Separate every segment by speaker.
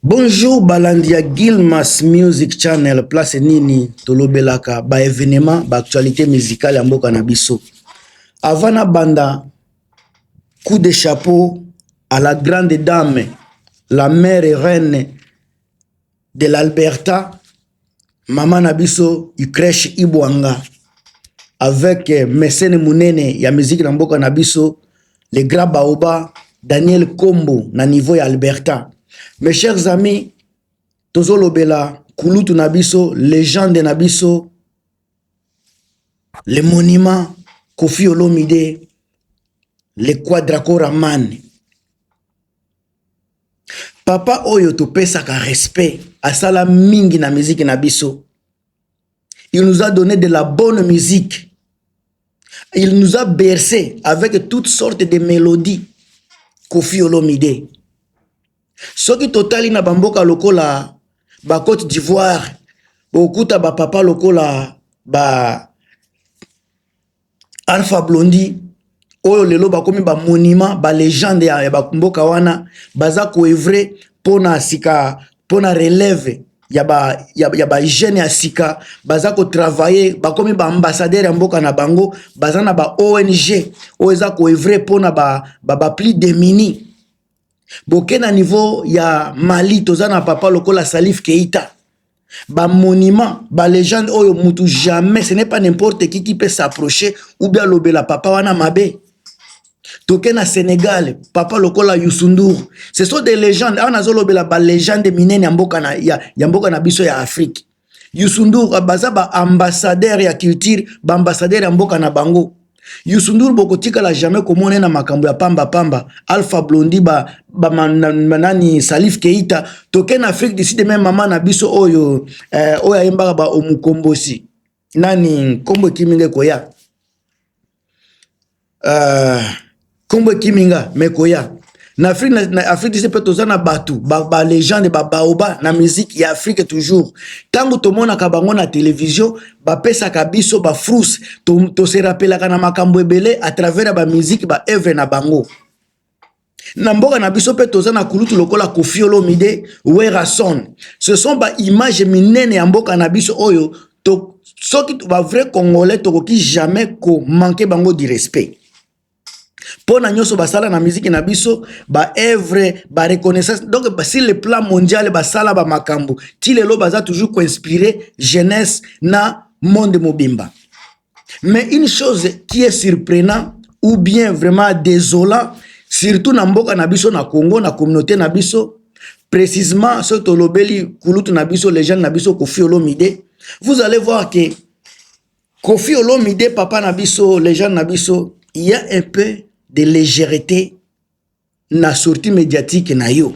Speaker 1: Bonjour Balandia Gilmas Music Channel, place nini tolobelaka ba événement ba actualité musicale ya mboka na biso. Avant banda coup de chapeau à la grande dame, la mère et reine de l'Alberta, Maman Nabiso Ukresh Ibwanga, avec Messene Munene ya musique na mboka na biso, le grand Baoba Daniel Kombo na niveau ya Alberta. Mes chers amis, Tozolo Bela, Kulutu Nabiso, légende Nabiso, le monument Kofi Olomide, le Quadracora Man. Papa Oyo Topesaka respect à Sala Mingi na musique Nabiso. Il nous a donné de la bonne musique. Il nous a bercé avec toutes sortes de mélodies. Kofi Olomide. Ce qui totali na bamboka lokola ba Côte d'Ivoire, okuta ba papa lokola ba Alpha Blondy, oyo lelo ba komi ba monument, ba légende ya ba mboka wana, baza ko evre pona sika, pona relève ya ba jeune ya sika, baza ko travailler, ba komi ba ambassadeur ya mboka na bango, baza na ba ONG, oza ko evre pona ba plus de mini. Boke na niveau ya Mali toza na papa lokola Salif Keita, ba monument, ba légende oyo mutu jamais, ce n'est pas n'importe qui peut s'approcher ou bien lobela papa wana mabe. Toke na Sénégal papa lokola Youssou N'Dour, ce sont des légendes. On a lobela ba légende minene ya mboka na biso ya Afrique. Youssou N'Dour baza ba ambassadeur ya culture, ba ambassadeur ya mboka na bango. Youssou N'Dour bokotika la jamais komone na makambo ya pamba. Alpha Blondy manani Salif Keita. Toke na Afrique du Sud même maman na biso oyo oya yembaka ba omukombosi nani kombo kiminga koya kombo kiminga mekoya na Afrique du Sud pe tozana batu ba légende ba baoba na musique ya Afrique toujours. Tango tomona ka bango na télévision ba pesa ka biso ba frus to se rappelaka na makambo ebele à travers ba musique ba œuvre na bango. Na mboka na biso pe tozana kulutu lokola Kofi Olomide, Werason. Ce sont ba images minene ya mboka na biso oyo to soki ba vrai congolais to ki jamais ko manquer bango du respect. Pona nyoso basala na musique na biso ba œuvre ba reconnaissance donc sur le plan mondial basala ba makambo ti lelo baza toujours ko inspirer jeunesse na monde mobimba. Mais une chose qui est surprenant ou bien vraiment désolant, surtout na mboka na biso na Congo na communauté na biso, précisément ce tolobeli kulutu na biso légende na biso Kofi Olomide, vous allez voir que Kofi Olomide papa na biso légende na biso, il y a un peu de légèreté na sortie médiatique na yo.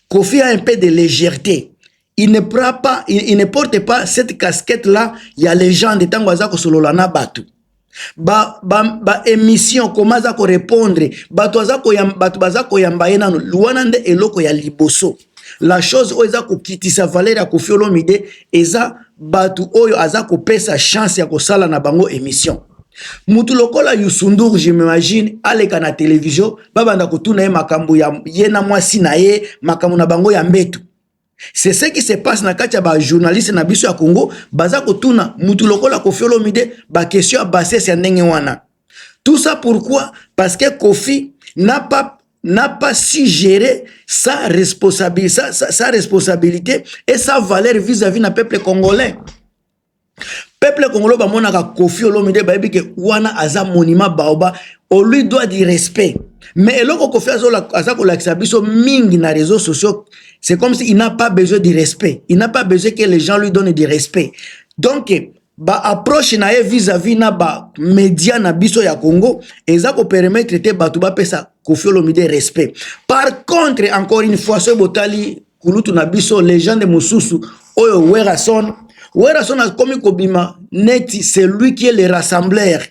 Speaker 1: Kofi a un peu de légèreté. Il ne prend pas, il ne porte pas cette casquette là. Il y a les gens de tango azako solola na batu. Ba émission comment za ko répondre. Batu azako yamba yena luana nde eloko ya liboso. La chose oyo eza ko kitisa valeur ya Kofi Olomide eza batu oyo azako pesa chance ya ko sala na bango émission. Mutu lokola Youssou N'Dour, je m'imagine, aleka na télévision, babanda kotuna ye makambo ya yena mwasi na ye, makambo na bango ya mbetu. C'est ce qui se passe na kati ya ba journaliste na biso ya Congo, baza kotuna mutu lokola Kofi Olomide, ba question ya bassesse ya ndenge wana. Tout ça pourquoi? Parce que Kofi n'a pas su gérer sa responsabilité et sa valeur vis-à-vis na peuple congolais. Peuple congolais ba monaka Kofi Olomide ba yebi ke wana aza monument baoba, on lui doit du respect. Mais eloko Kofi aza ko lakisa biso mingi na réseaux sociaux, c'est comme si il n'a pas besoin du respect. Il n'a pas besoin que les gens lui donnent du respect. Donc ba approche na ye vis-à-vis na ba média na biso ya Congo, eza ko permettre te batu ba pesa Kofi Olomide respect. Par contre, encore une fois, ce botali kulutu na biso légende mususu oyo Werason. Werason a commis Kobima, neti, c'est lui qui est le rassembleur.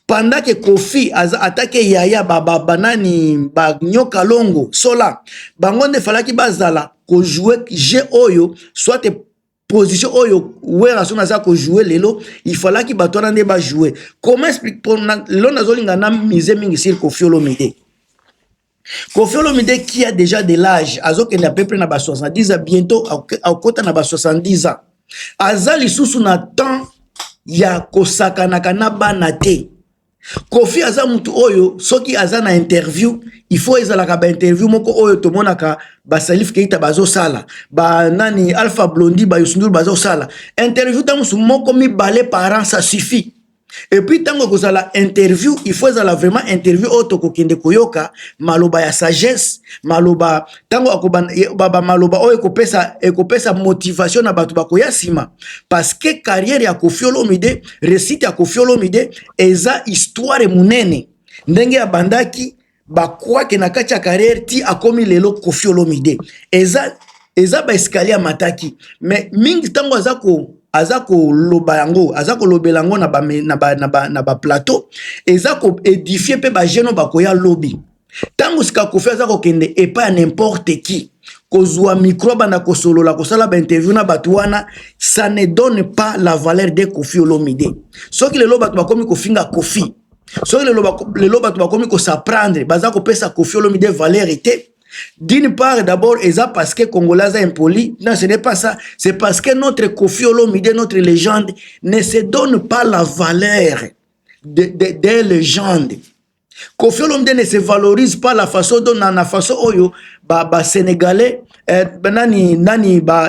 Speaker 1: Pendant que Kofi a attaqué Yaya, banani, nyoka longo, sola, bangonde falaki bazala, ko jouer jeu oyo, soit te position oyo, Werason a ko jouer lelo, il fallait qu'il batona ne ba jouer. Comment explique pour l'on a zolinga na mise mingi sur Kofi Olomide? Kofi Olomide qui a déjà de l'âge, azoke na peu près na ba 70 ans, bientôt au kota na ba 70 ans. Azali susu na temps ya kosakanaka na bana te. Kofi aza mutu oyo soki aza na interview, il faut ezalaka ba interview moko oyo tomonaka ba Salif Keita bazo sala, ba nani Alpha Blondy ba Youssou N'Dour bazo sala. Interview tango moko mi balé par an, ça suffit. Et puis tango kozala interview, il faut ezala vraiment interview oto kokende koyoka maloba ya sagesse, maloba tango baba maloba oyo ekopesa motivation na batu bakoya sima, parce que carrière ya Kofi Olomide, récite ya Kofi Olomide eza histoire munene ndenge ya bandaki bakwa ke na kati ya carrière ti akomi lelo Kofi Olomide eza ba escalier mataki, mais mingi tango azako loba yango, azako lobelango na ba plateau, ezako édifier pe ba jeno bakoya lobby. Tango sika Kofi azako kende et pas n'importe qui. Kozwa micro bana kosolola kosala ba interview na batuana, ça ne donne pas la valeur de Kofi Olomide. Soki lelo batu bakomi kofinga Kofi. Soki lelo batu bakomi ko s'apprendre, bazako pesa Kofi Olomide valeur était. D'une part, d'abord, parce que Congolais est impoli. Non, ce n'est pas ça. C'est parce que notre Kofi Olomide, notre légende, ne se donne pas la valeur des légendes. Kofi Olomide ne se valorise pas la façon dont la façon oyo ba Sénégalais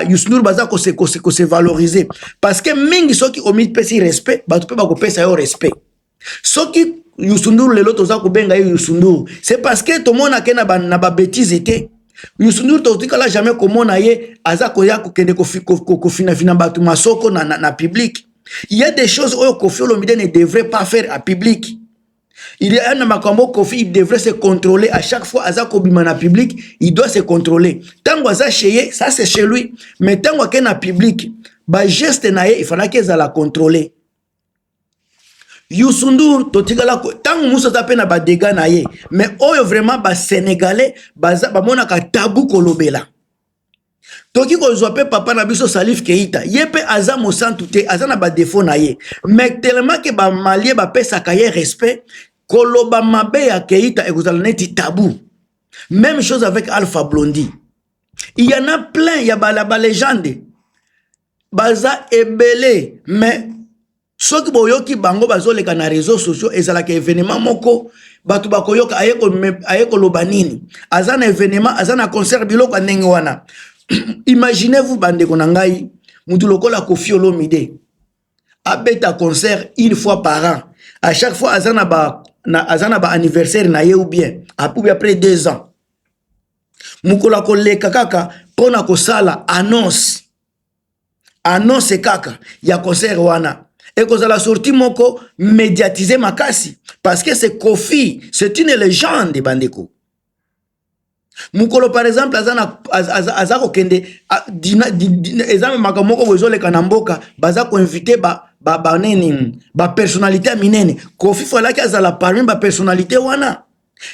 Speaker 1: Youssou N'Dour baza ko se valoriser. Parce que mingi soki omit pesi respect, ba tu peux ba ko pesa yo respect. Soki Youssou N'Dour lelo toza ko benga Youssou N'Dour, c'est parce que to mona ke na ba bêtise était. Youssou N'Dour to tikala jamais ko mona ye aza ko ya ko kende ko fina batu masoko na public. Il y a des choses que Kofi Olomide ne devrait pas faire à public. Il y a un makambo Kofi, il devrait se contrôler à chaque fois aza ko bima na public, il doit se contrôler. Tango aza chez ça c'est chez lui, mais tango ke na public, ba geste na ye il fallait que za la contrôler. Youssou N'Dour totikala ko tango muso tape na ba dégâts na ye, mais oyo vraiment ba sénégalais ba mona ka tabou kolobela. Toki ko zope papa na biso Salif Keita, yepe aza mo santu te, aza na ba défaut na ye, mais tellement que ba malien ba pesa ka ye respect, koloba mabe ya Keita ekozala neti tabou. Même chose avec Alpha Blondy. Il y en a plein, il y a ba légende. Baza ebele, mais soki boyoki bango bazoleka na réseaux sociaux ezalaka événement moko batu bakoyoka ayeko loba nini azana événement azana concert biloko ndenge wana. Imaginez-vous bandeko na ngai mutu lokola Kofi Olomide abeta concert une fois par an, à chaque fois azana ba anniversaire na ye ou bien après 2 ans mukola koleka kaka pona kosala annonce kaka ya concert wana. Et que la sortie moko médiatisé makasi parce que c'est Kofi, c'est une légende bandeko. Mukolo par exemple azako kende ezame makamoko wezole kanamboka bazako invité ba personnalité minene. Kofi fala ki azala parmi ba personnalité wana.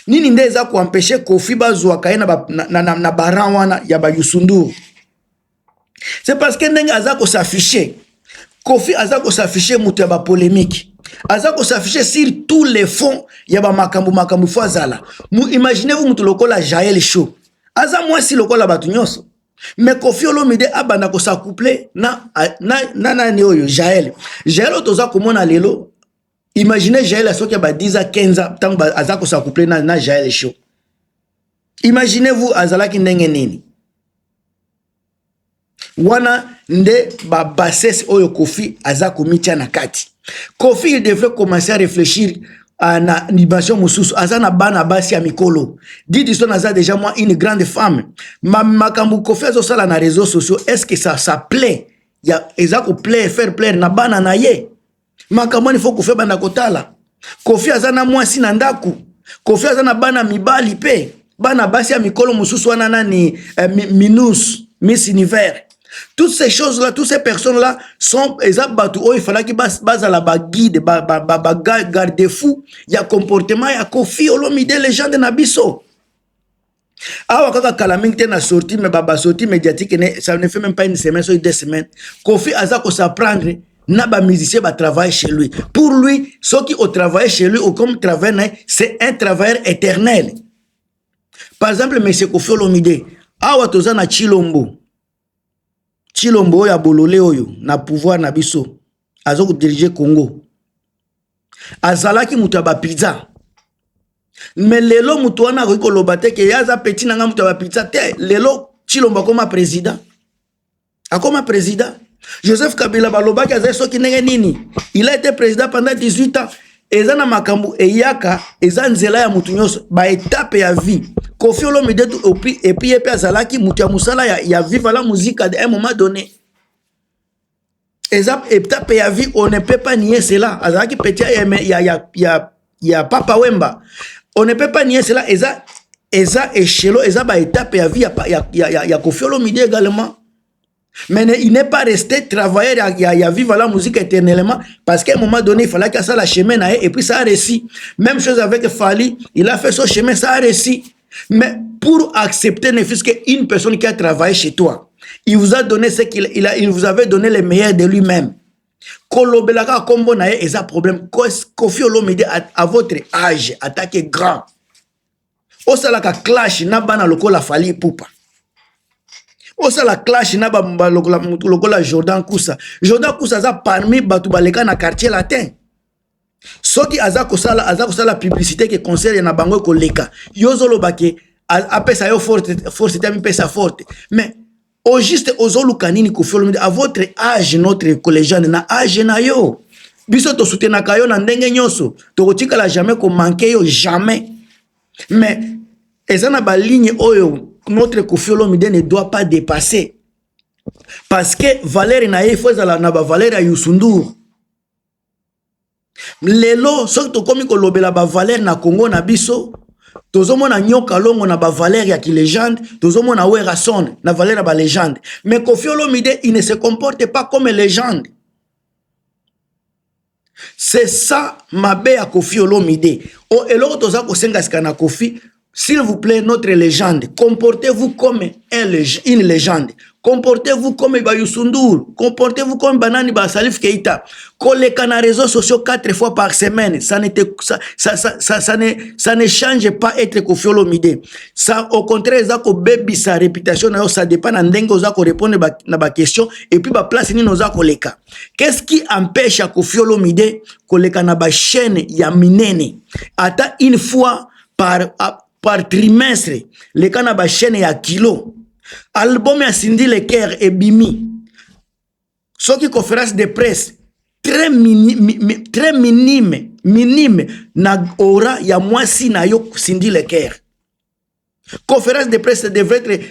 Speaker 1: Nini nde eza ko empêcher Kofi bazwa kaena na baran wana ya ba Youssou N'Dour. C'est parce que ndenge azako s'afficher. Kofi azako s'afficher mutu ya ba polémique. Azako s'afficher sur tous les fonds ya ba makambu fazala. Imaginez-vous mutu lokola Jaël Show. Aza mwasi lokola batu nyonso. Mais Kofi Olomide abanda ko s'accouple na oyo Jaël. Jaël otoza komona lelo. Imaginez Jaël soki ba 10 à 15 ans tango azako s'accouple na Jaël Show. Imaginez-vous azalaki ndenge nini. Wana nde ba bassesse oyo Kofi azako mitia na kati. Kofi il devrait commencer à réfléchir à na dimension mususu azana bana basi ya mikolo. Didi son aza déjà moi une grande femme. Makambu Kofi azo sala na réseaux sociaux, est-ce que ça plaît? Ya ezako plaît faire plaire na bana na ye. Makambu il faut Kofi bana kotala. Kofi azana mwasi na ndaku. Kofi azana bana mibali pe. Bana basi ya mikolo mususu wana nani Minus, Miss Univers. Toutes ces choses-là, toutes ces personnes-là sont exactement il fallait qu'ils basent à la guide, garde-fou, il y a comportement, il y a Kofi Olomide, les gens de Nabiso. Ah, quand Kalaming n'a sorti, mais Baba sorti médiatique, ça ne fait même pas une semaine, soit 2 semaines. Kofi Azako s'apprendre, n'a pas musicien va travailler chez lui. Pour lui, ceux qui ont travaillé chez lui, ou comme travail, c'est un travailleur éternel. Par exemple, M. Kofi Olomide, awa toza na Chilombo oyo ya bolole oyo, na pouvoir na biso, azo ko diriger Congo. Azalaki mutu ya ba pizza. Mais lelo mutu wana ko koloba te ke yaza petit nanga mutu ya ba pizza te. Lelo Chilombo akoma président. Akoma président. Joseph Kabila balobaki azali soki ndenge nini. Il a été président pendant 18 ans. Eza na makambo eyaka, eza nzela ya mutu nyonso, ba étape ya vie. Kofi Olomide et puis epe azalaki mutu ya musala ya vivre la musique à un moment donné. Eza étape ya vie, on ne peut pas nier cela. Azalaki petit ya Papa Wemba. On ne peut pas nier cela. Eza échelon, eza ba étape ya vie ya Kofi Olomide également. Mais il n'est pas resté travailler à vivre la musique éternellement parce qu'à un moment donné, il fallait que ça la chemin et puis ça a réussi. Même chose avec Fali, il a fait son chemin, ça a réussi. Mais pour accepter ne fût-ce qu'une personne qui a travaillé chez toi, il vous a donné ce il vous avait donné le meilleur de lui-même. Kolobelaka kombo na ye eza problème. Kofi Olomide à votre âge, attaqué grand. Osalaka clash na bana lokola Fali Poupa. Osa la clash na ba lokola Jordan Kousa. Jordan Kousa za parmi batu baleka na quartier latin. Soki aza kosala publicité ke concert na bango ko leka. Yozolo bake apesa yo force tami pesa forte. Mais au juste ozolu kanini Kofi Olomide à votre âge notre collégienne na âge na yo. Biso to soutenaka yo na ndenge nyonso. To kotika la jamais ko manquer yo jamais. Mais ezana ba ligne oyo notre Kofi Olomide ne doit pas dépasser. Parce que Valérie Naye faut na ba Valérie Youssou Ndour. Lelo soki to komi ko lobela ba Valérie na Congo na biso, tozomona nyoka longo na ba Valérie ya ki légende, tozomona Wera Son na Valérie ba légende. Mais Kofi Olomide il ne se comporte pas comme légende. C'est ça mabe ya Kofi Olomide. O eloko toza ko senga sikana Kofi. S'il vous plaît, notre légende, comportez-vous comme une légende. Comportez-vous comme Youssou Ndour. Comportez-vous comme Banani Ba Salif Keita. Collez les réseaux sociaux 4 fois par semaine. Ça ne change pas être Kofi Olomide. Ça, au contraire, ça baby sa réputation, ça dépend de n'engo ça répondre à ma question et puis ba place ni noza koleka. Qu'est-ce qui empêche Kofi Olomide koleka na ba chaîne ya minene? Ata une fois par trimestre, les cas na ba chaîne ya kilo. Album ya Cindy Leker et Bimi. Ce qui conférence de presse très minime na aura ya mwasi na yo Cindy Leker. Conférence de presse devrait être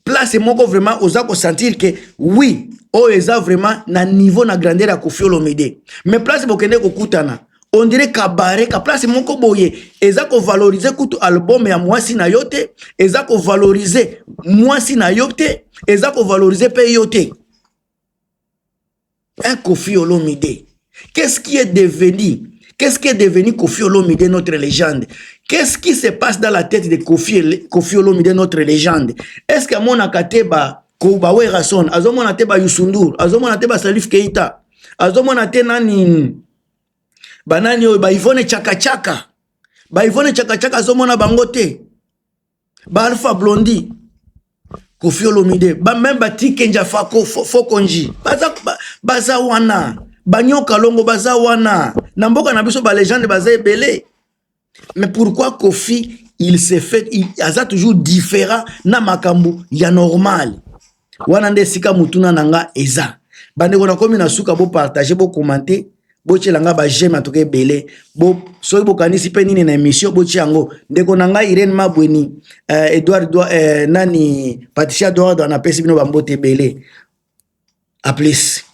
Speaker 1: place moko vraiment aux ko sentir que oui, o eza vraiment na niveau na grandeur ya Kofi Olomide. Mais place bokende ko kutana. On dirait cabaret, ka place moko boye, eza ko valoriser kutu album ya mwasi na yote, eza ko valoriser mwasi na yote, eza ko valoriser pe yote. Un Kofi Olomide. Qu'est-ce qui est devenu? Qu'est-ce qui est devenu Kofi Olomide, notre légende? Qu'est-ce qui se passe dans la tête de Kofi Olomide, notre légende? Est-ce que mon akateba Kouba Wera Son, azomon ateba Youssou Ndour, azomon ateba Salif Keita, azomon atena nani banani oyo ba Yvonne Chaka Chaka. Ba Yvonne Chaka Chaka azomona bangote. Ba Alpha Blondy. Kofi Olomide. Ba même ba Tikenja Fokonji. Baza wana. Banyoka longo baza wana. Na mboka na biso ba légende baza ebele. Mais pourquoi Kofi il s'est fait, il a toujours différent na makambu ya normal. Wana nde sika mutuna nanga eza. Bande kona komi na suka bo partager bo commenter. Boche langa ba j'aime en tout cas belé bo soy bo kanisi pe nini na émission boche yango ndeko nanga Irene Mabweni Edouard nani Patricia Edouard na pesi bino ba mbote belé a plus.